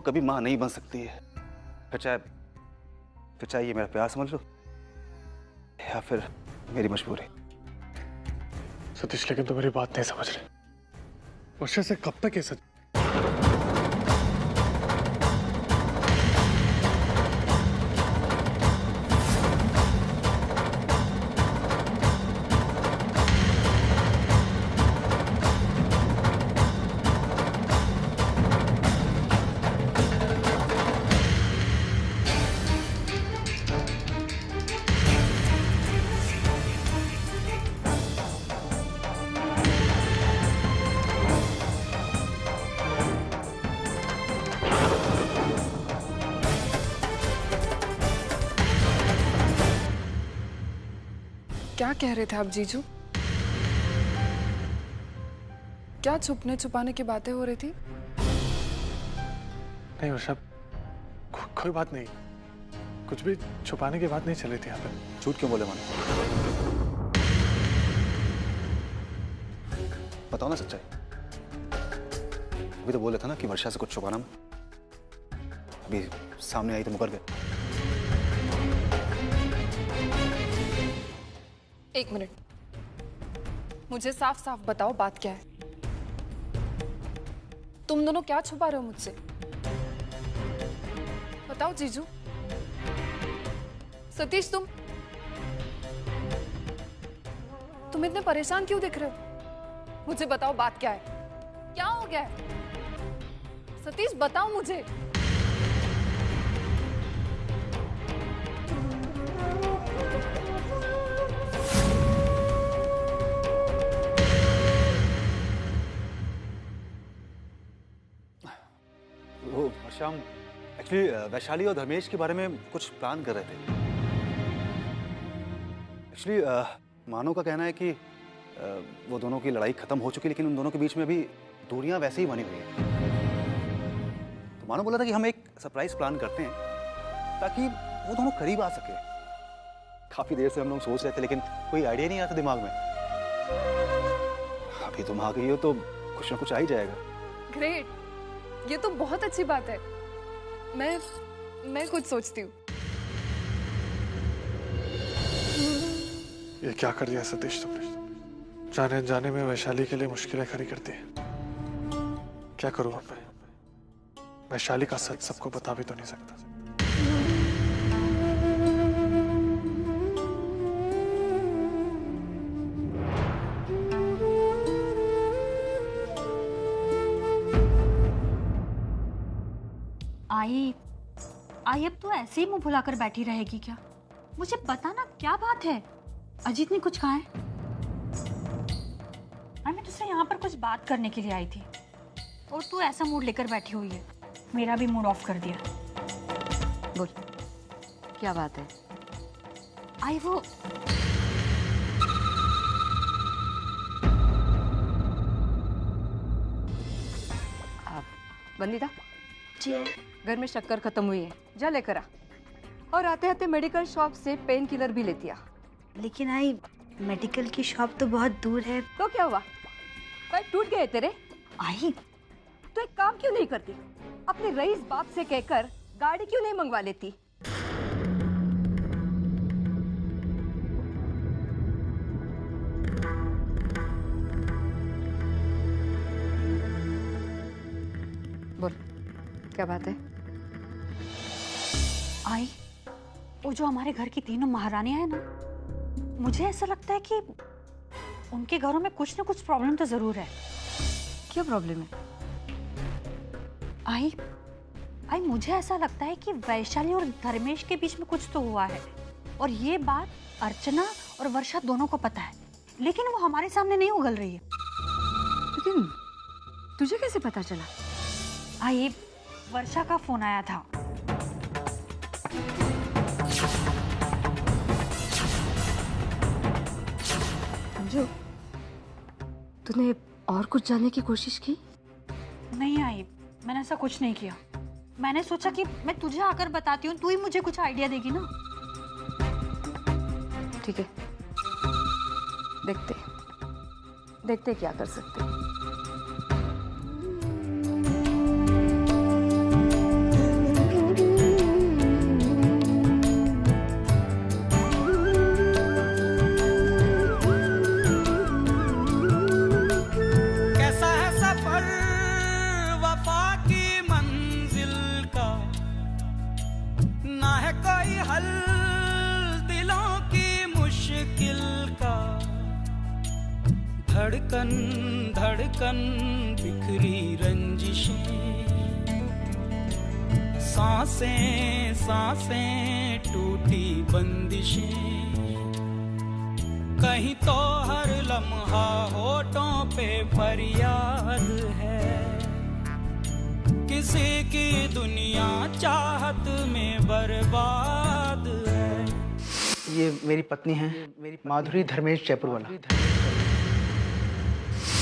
कभी माँ नहीं बन सकती है। फिर चाहे ये मेरा प्यार समझ लो या फिर मेरी मजबूरी। सतीश, लेकिन तो मेरी बात नहीं समझ रहे। वर्षा से कब तक ये सच? क्या कह रहे थे आप जीजू? क्या छुपने छुपाने की बातें हो रही थी? नहीं वर्षा, कोई बात नहीं। कुछ भी छुपाने की बात नहीं चल रही थी यहाँ पे। झूठ क्यों बोले मानो? बताओ ना सच्चाई। अभी तो बोले था ना कि वर्षा से कुछ छुपाना मत। अभी सामने आई तो मुकर गए। एक मिनट, मुझे साफ साफ बताओ बात क्या है। तुम दोनों क्या छुपा रहे हो मुझसे? बताओ जीजू। सतीश, तुम इतने परेशान क्यों दिख रहे हो? मुझे बताओ बात क्या है, क्या हो गया है? सतीश बताओ मुझे। हम एक्चुअली वैशाली और धर्मेश के बारे में कुछ प्लान कर रहे थे। एक्चुअली मानो का कहना है कि वो दोनों की लड़ाई खत्म हो चुकी है, लेकिन उन दोनों के बीच में अभी दूरियां वैसे ही बनी हुई हैं। तो मानो बोला था कि हम एक सरप्राइज प्लान करते हैं ताकि वो दोनों करीब आ सके। काफी देर से हम लोग सोच रहे थे, लेकिन कोई आइडिया नहीं आता दिमाग में। अभी तुम आ गई हो तो कुछ ना कुछ आ ही जाएगा। ग्रेट, ये तो बहुत अच्छी बात है। मैं कुछ सोचती हूँ। ये क्या कर दिया सतीश तुमने? जाने जाने में वैशाली के लिए मुश्किलें खड़ी कर दी। क्या करूँ अब मैं? वैशाली का सच सबको बता भी तो नहीं सकता। आई अब तो ऐसे ही मुंह फुलाकर बैठी रहेगी क्या? मुझे बताना क्या बात है। अजीत ने कुछ कहा है? मैं तुझसे यहाँ पर कुछ बात करने के लिए आई थी और तू ऐसा मूड लेकर बैठी हुई है। मेरा भी मूड ऑफ कर दिया। बोल, क्या बात है? आई वो वंदिता जी, घर में शक्कर खत्म हुई है, जा लेकर आ। और आते आते मेडिकल शॉप से पेन किलर भी लेती आ। लेकिन आई मेडिकल की शॉप तो बहुत दूर है। तो क्या हुआ, पैर टूट गए तेरे? आई तो एक काम क्यों नहीं करती, अपने रईस बाप से कहकर गाड़ी क्यों नहीं मंगवा लेती? बोल, क्या बात है? आई वो जो हमारे घर की तीनों महारानियां हैं ना, मुझे ऐसा लगता है कि उनके घरों में कुछ ना कुछ प्रॉब्लम तो जरूर है। क्या प्रॉब्लम है? आई मुझे ऐसा लगता है कि वैशाली और धर्मेश के बीच में कुछ तो हुआ है और ये बात अर्चना और वर्षा दोनों को पता है, लेकिन वो हमारे सामने नहीं उगल रही है। लेकिन तुझे कैसे पता चला? आई वर्षा का फोन आया था। समझो, तूने और कुछ जानने की कोशिश की? नहीं आई, मैंने ऐसा कुछ नहीं किया। मैंने सोचा कि मैं तुझे आकर बताती हूँ, तू ही मुझे कुछ आइडिया देगी ना। ठीक है, देखते क्या कर सकते हैं। धड़कन धड़कन बिखरी रंजिशें, सांसें सांसें टूटी बंदिशें, कहीं तो हर लम्हा होठों पे फरियाद है, किसी की दुनिया चाहत में बर्बाद है। ये मेरी पत्नी है, माधुरी धर्मेश जयपुर वाला।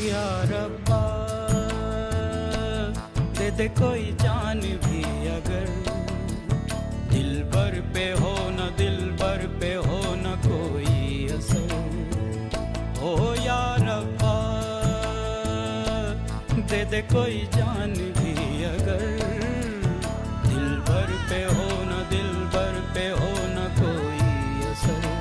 या रब्बा दे दे कोई जान भी अगर, दिल भर पे हो न दिल भर पे हो न कोई असर, हो या रब्बा दे दे कोई जान भी अगर, दिल भर पे हो न दिल भर पे हो न कोई असर।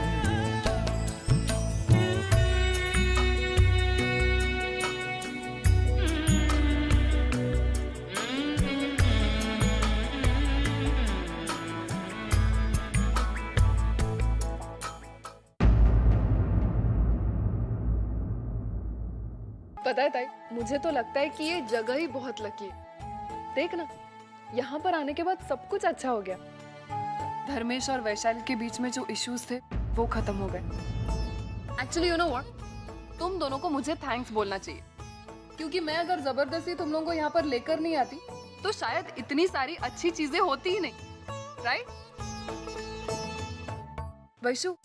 पता है ताई, मुझे तो लगता है कि ये जगह ही बहुत लकी है। देख ना, यहाँ पर आने के बाद सब कुछ अच्छा हो गया। धर्मेश और वैशाली के बीच में जो इश्यूज थे वो खत्म हो गए। एक्चुअली यू नो व्हाट, तुम दोनों को मुझे थैंक्स बोलना चाहिए, क्योंकि मैं अगर जबरदस्ती तुम लोगों को यहाँ पर लेकर नहीं आती तो शायद इतनी सारी अच्छी चीजें होती ही नहीं, राइट? वैशु,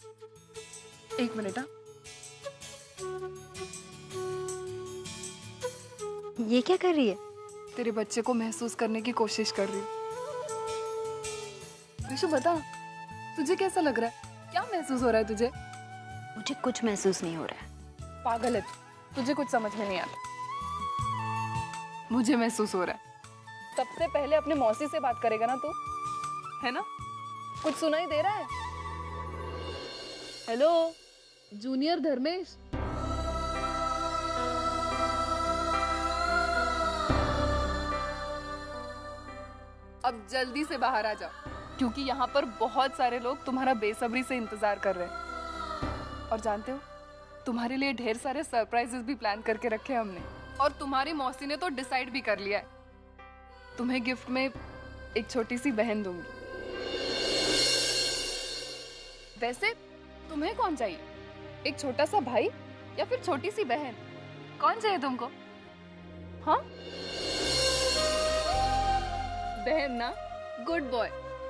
एक मिनट। हाँ, ये क्या कर रही है? तेरे बच्चे को महसूस करने की कोशिश कर रही हूँ। विशु बता, तुझे कैसा लग रहा है? क्या महसूस हो रहा है तुझे? मुझे कुछ महसूस नहीं हो रहा है। पागल है तू, तुझे कुछ समझ में नहीं आता। मुझे महसूस हो रहा है। सबसे पहले अपने मौसी से बात करेगा ना तू, है ना? कुछ सुनाई दे रहा है? Hello junior Dharmesh. अब जल्दी से बाहर आ जाओ, क्योंकि यहाँ पर बहुत सारे लोग तुम्हारा बेसब्री से इंतजार कर रहे हैं। और जानते हो, तुम्हारे लिए ढेर सारे सरप्राइजेस भी प्लान करके रखे हैं हमने। और तुम्हारी मौसी ने तो डिसाइड भी कर लिया है, तुम्हें गिफ्ट में एक छोटी सी बहन दूंगी। वैसे तुम्हें कौन चाहिए, एक छोटा सा भाई या फिर छोटी सी बहन? कौन चाहिए तुमको? हाँ, बहन ना? गुड बॉय,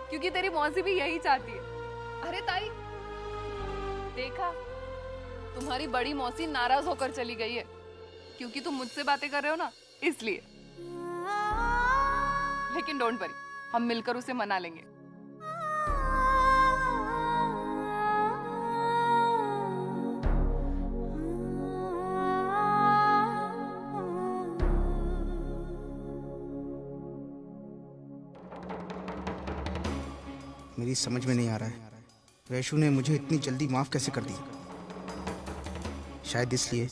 क्योंकि तेरी मौसी भी यही चाहती है। अरे ताई, देखा, तुम्हारी बड़ी मौसी नाराज होकर चली गई है, क्योंकि तुम मुझसे बातें कर रहे हो ना, इसलिए। लेकिन डोंट वरी, हम मिलकर उसे मना लेंगे। मेरी समझ में नहीं आ रहा है, वैशु ने मुझे इतनी जल्दी माफ कैसे कर दिया। शायद इसलिए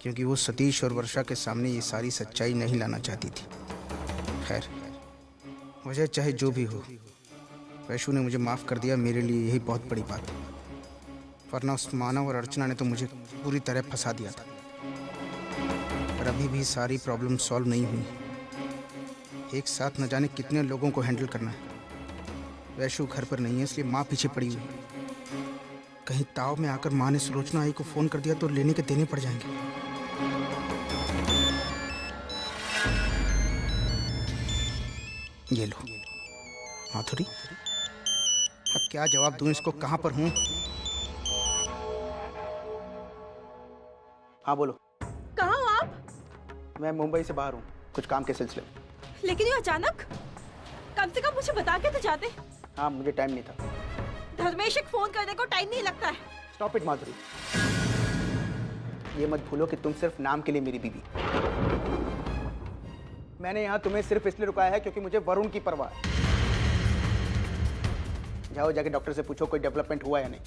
क्योंकि वो सतीश और वर्षा के सामने ये सारी सच्चाई नहीं लाना चाहती थी। खैर, वजह चाहे जो भी हो, वैशु ने मुझे माफ कर दिया, मेरे लिए यही बहुत बड़ी बात है। वरना उस मानव और अर्चना ने तो मुझे पूरी तरह फंसा दिया था। पर अभी भी सारी प्रॉब्लम सॉल्व नहीं हुई। एक साथ न जाने कितने लोगों को हैंडल करना है। वैशु घर पर नहीं है, इसलिए माँ पीछे पड़ी हुई है। कहीं ताव में आकर माँ ने सुलोचना आई को फोन कर दिया तो लेने के देने पड़ जाएंगे। ये लो माधुरी, अब क्या जवाब दूं इसको, कहाँ पर हूँ? हाँ बोलो। कहाँ हो आप? मैं मुंबई से बाहर हूँ, कुछ काम के सिलसिले। लेकिन ये अचानक, कम से कम मुझे बता के तो जाते। हाँ, मुझे टाइम नहीं था। धर्मेश को फोन करने को टाइम नहीं लगता है। स्टॉप इट माधुरी, ये मत भूलो कि तुम सिर्फ नाम के लिए मेरी बीवी। मैंने यहाँ तुम्हें सिर्फ इसलिए रुकाया है क्योंकि मुझे वरुण की परवाह है। जाओ जाके डॉक्टर से पूछो कोई डेवलपमेंट हुआ या नहीं।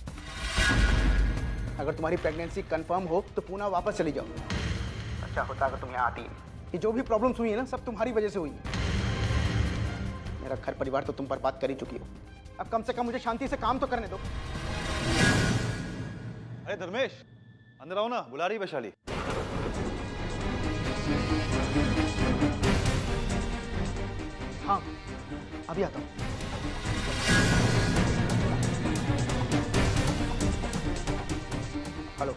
अगर तुम्हारी प्रेगनेंसी कंफर्म हो तो पुणे वापस चली जाओ। अच्छा होता अगर तुम यहाँ आती है। ये जो भी प्रॉब्लम्स हुई है ना, सब तुम्हारी वजह से हुई है। मेरा घर परिवार तो तुम बर्बाद कर ही चुकी हो। अब कम से कम मुझे शांति से काम तो करने दो। अरे धर्मेश, अंदर आओ ना, बुला रही वैशाली। अभी आता हूँ। Hello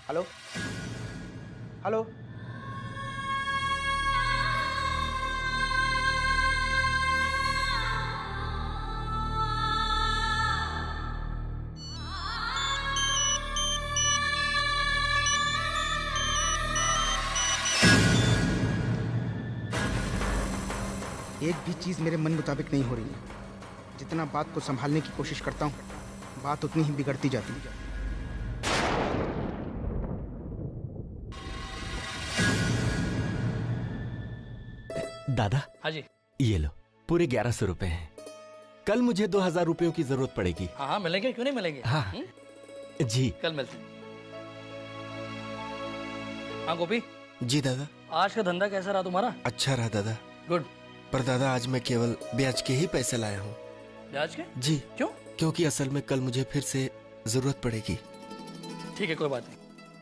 hello hello. एक भी चीज़ मेरे मन मुताबिक नहीं हो रही है। जितना बात को संभालने की कोशिश करता हूँ, बात उतनी ही बिगड़ती जाती है। दादा। हाँ जी। ये लो, पूरे 1100 रुपए हैं। कल मुझे 2000 रुपयों की जरूरत पड़ेगी। हाँ हाँ मिलेंगे, क्यों नहीं मिलेंगे। हाँ जी, कल मिलते हैं। हाँ गोपी जी दादा। आज का धंधा कैसा रहा तुम्हारा? अच्छा रहा दादा। गुड। पर दादा आज मैं केवल ब्याज के ही पैसे लाया हूँ। ब्याज के? जी। क्यों? क्योंकि असल में कल मुझे फिर से जरूरत पड़ेगी। ठीक है, कोई बात नहीं,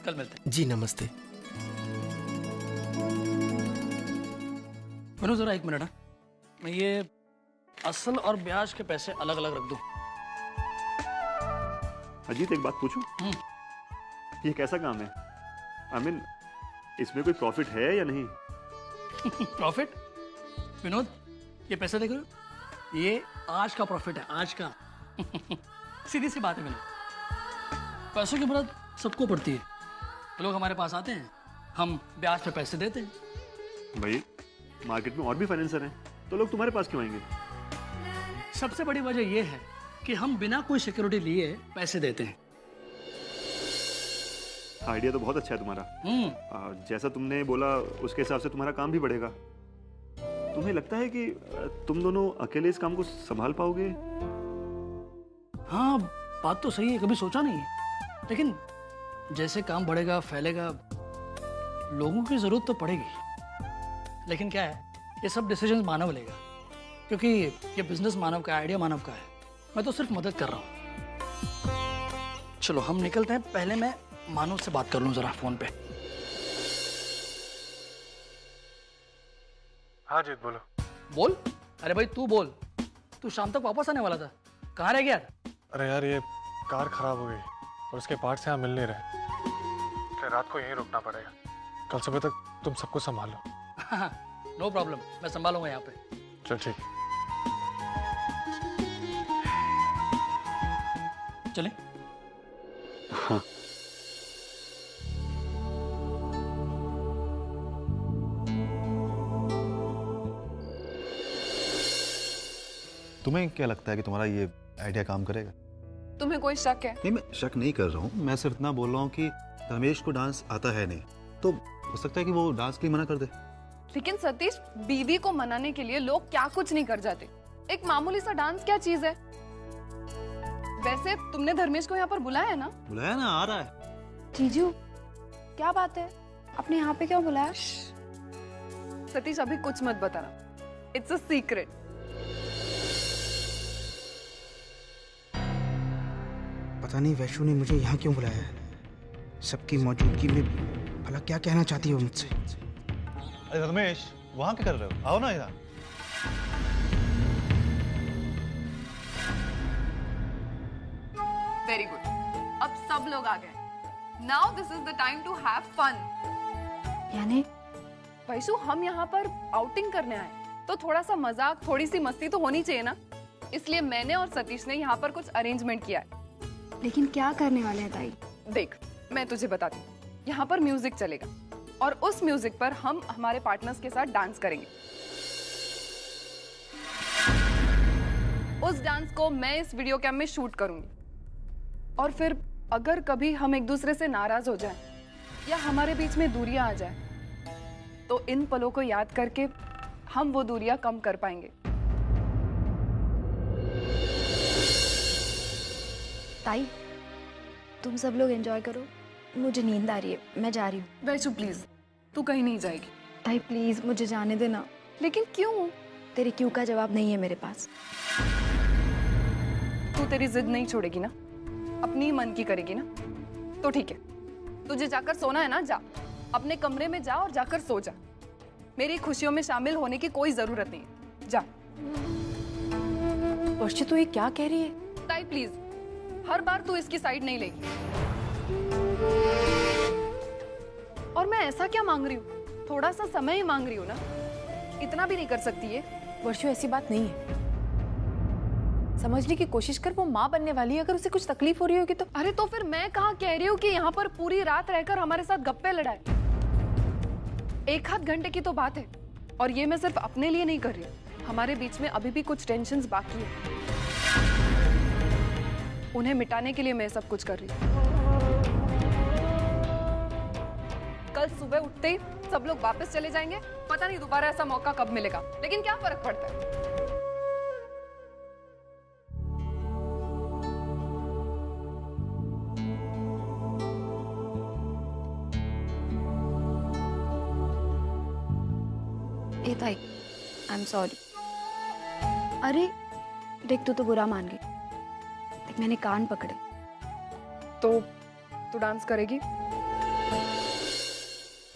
कल मिलते हैं। जी नमस्ते। मनु जरा एक मिनट। मैं ये असल और ब्याज के पैसे अलग अलग रख दूं। अजीत एक बात पूछूं? ये कैसा काम है? I mean, इसमें कोई प्रॉफिट है या नहीं? प्रॉफिट? विनोद ये पैसे देख रहे हो? ये आज का प्रॉफिट है, आज का। सीधी सी बात है विनोद, पैसों की जरूरत सबको पड़ती है। तो लोग हमारे पास आते हैं, हम ब्याज पे पैसे देते हैं। भाई मार्केट में और भी फाइनेंसर हैं, तो लोग तुम्हारे पास क्यों आएंगे? सबसे बड़ी वजह यह है कि हम बिना कोई सिक्योरिटी लिए पैसे देते हैं। आइडिया तो बहुत अच्छा है तुम्हारा। जैसा तुमने बोला उसके हिसाब से तुम्हारा काम भी बढ़ेगा। तुम्हें लगता है कि तुम दोनों अकेले इस काम को संभाल पाओगे? हाँ बात तो सही है, कभी सोचा नहीं है, लेकिन जैसे काम बढ़ेगा फैलेगा लोगों की जरूरत तो पड़ेगी। लेकिन क्या है, ये सब डिसीजंस मानव लेगा, क्योंकि ये बिजनेस मानव का, आइडिया मानव का है। मैं तो सिर्फ मदद कर रहा हूँ। चलो हम निकलते हैं, पहले मैं मानव से बात कर लूं जरा फोन पे। हाँ जीत बोलो। बोल। अरे भाई तू बोल, तू शाम तक वापस आने वाला था, कहाँ रह गया? अरे यार ये कार खराब हो गई और उसके पार्ट्स यहाँ मिल नहीं रहे, इसलिए रात को यहीं रुकना पड़ेगा। कल सुबह तक तुम सबको संभालो। नो प्रॉब्लम, मैं संभालूंगा यहाँ पे। चल ठीक। चले। हाँ। तुम्हें क्या लगता है कि तुम्हारा ये आइडिया काम करेगा? तुम्हें कोई शक है? नहीं, मैं शक नहीं कर रहा हूँ। मैं सिर्फ इतना बोल रहा हूँ कि रमेश को डांस आता है नहीं, तो हो सकता है कि वो डांस के लिए मना कर दे। लेकिन सतीश, बीवी को मनाने के लिए लोग क्या कुछ नहीं कर जाते। एक मामूली सा डांस क्या चीज है? वैसे तुमने धर्मेश को यहाँ पर बुलाया है ना? बुलाया ना, आ रहा है। जीजू क्या बात है, आपने यहाँ पे क्यों बुलाया? सतीश अभी कुछ मत बताना, इट्स अ सीक्रेट। पता नहीं वैशु ने मुझे यहाँ क्यों बुलाया है। सबकी मौजूदगी में भला क्या कहना चाहती हो मुझसे? अरे रमेश, वहाँ क्या कर रहे हो? आओ ना यहाँ। वेरी गुड, अब सब लोग आ गए। Now this is the time to have fun. यानी वैशु, हम यहाँ पर आउटिंग करने आए, तो थोड़ा सा मजाक, थोड़ी सी मस्ती तो होनी चाहिए ना। इसलिए मैंने और सतीश ने यहाँ पर कुछ अरेंजमेंट किया है। लेकिन क्या करने वाले हैं ताई? देख, मैं तुझे बताती हूँ। यहाँ पर म्यूजिक चलेगा और उस म्यूजिक पर हम हमारे पार्टनर्स के साथ डांस करेंगे। उस डांस को मैं इस वीडियो कैम में शूट करूंगी, और फिर अगर कभी हम एक दूसरे से नाराज हो जाएं या हमारे बीच में दूरियां आ जाएं, तो इन पलों को याद करके हम वो दूरियां कम कर पाएंगे। ताई तुम सब लोग एंजॉय करो, मुझे नींद आ रही है, मैं जा रही हूँ। वैशु प्लीज, तू कहीं नहीं जाएगी। ताई प्लीज मुझे जाने देना। लेकिन क्यों? तेरे क्यों का जवाब नहीं है मेरे पास। तू तेरी जिद नहीं छोड़ेगी ना, अपनी मन की करेगी ना, तो ठीक है। तुझे जाकर सोना है ना, जा अपने कमरे में जा और जाकर सो जा। मेरी खुशियों में शामिल होने की कोई जरूरत नहीं है। जा। वर्षा तू ये क्या कह रही है? ताई प्लीज, हर बार तू इसकी साइड नहीं लेगी। और मैं ऐसा क्या मांग रही हूँ? थोड़ा सा समय ही मांग रही हूँ ना, इतना भी नहीं कर सकती है? वर्षा ऐसी बात नहीं है, समझने की कोशिश कर। वो माँ बनने वाली है, अगर उसे कुछ तकलीफ हो रही होगी तो। अरे तो फिर मैं कहाँ कह रही हूँ कि यहाँ पर पूरी रात रहकर हमारे साथ गप्पे लड़ाए। 1 आध घंटे की तो बात है, और ये मैं सिर्फ अपने लिए नहीं कर रही हूँ। हमारे बीच में अभी भी कुछ टेंशन्स बाकी है, उन्हें मिटाने के लिए मैं सब कुछ कर रही हूँ। कल सुबह उठते ही सब लोग वापस चले जाएंगे, पता नहीं दोबारा ऐसा मौका कब मिलेगा, लेकिन क्या फर्क पड़ता है। ए ताई, आई एम सॉरी। अरे देख, तू तो बुरा मान गई। देख, मैंने कान पकड़े। तो तू डांस करेगी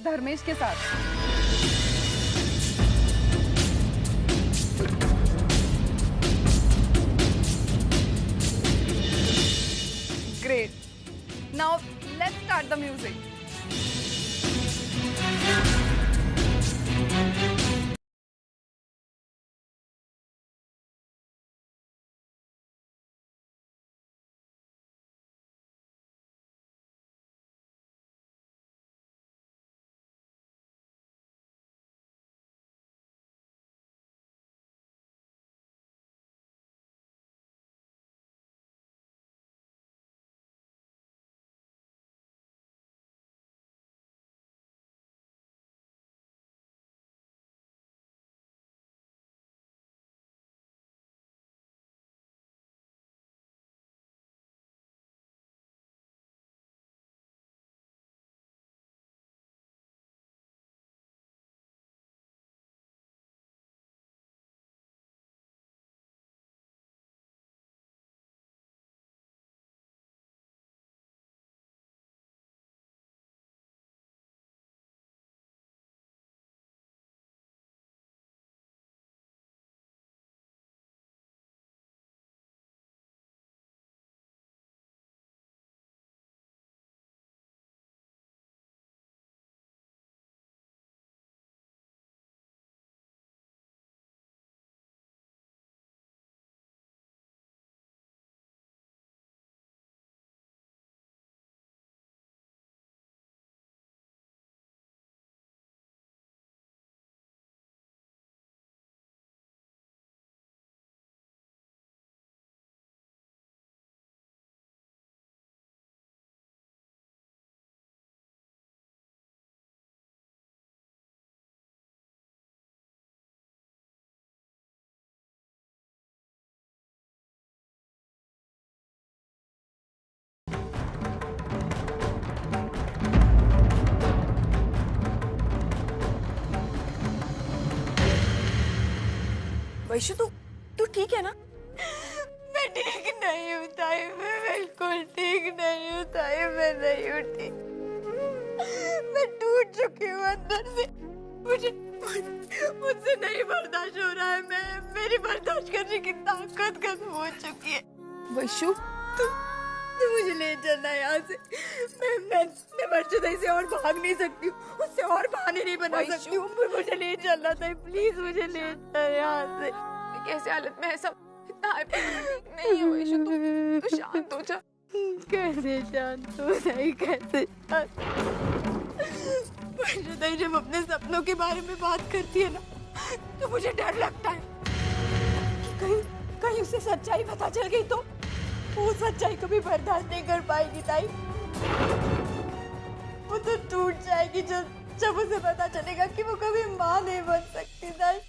धर्मेश के साथ? Great, now let's start the music. Vaishu तू ठीक है ना? मैं ठीक नहीं हूँ ताई, मैं बिल्कुल ठीक नहीं हूँ ताई, मैं नहीं उठी, मैं टूट चुकी हूँ अंदर से। मुझसे नहीं बर्दाश्त हो रहा है, मेरी बर्दाश्त करने की ताकत खत्म हो चुकी है। वैशु तू मुझे ले चलना यहाँ से। मैं वर्षा से और भाग नहीं सकती हूँ, उससे और बहाने नहीं बना सकती हूँ। मुझे ले चलना था, प्लीज मुझे ले चल यहाँ से। कैसे हालत में है सब? इतना नहीं है वैशु, तू शांत हो जा। कैसे शांत हो जाए, कैसे वर्षा जब अपने सपनों के बारे में बात करती है ना, तो मुझे डर लगता है कि कहीं उसे सच्चाई पता चल गई तो वो सच्चाई कभी बर्दाश्त नहीं कर पाएगी ताई। वो तो टूट जाएगी जब उसे पता चलेगा कि वो कभी माँ नहीं बन सकती ताई।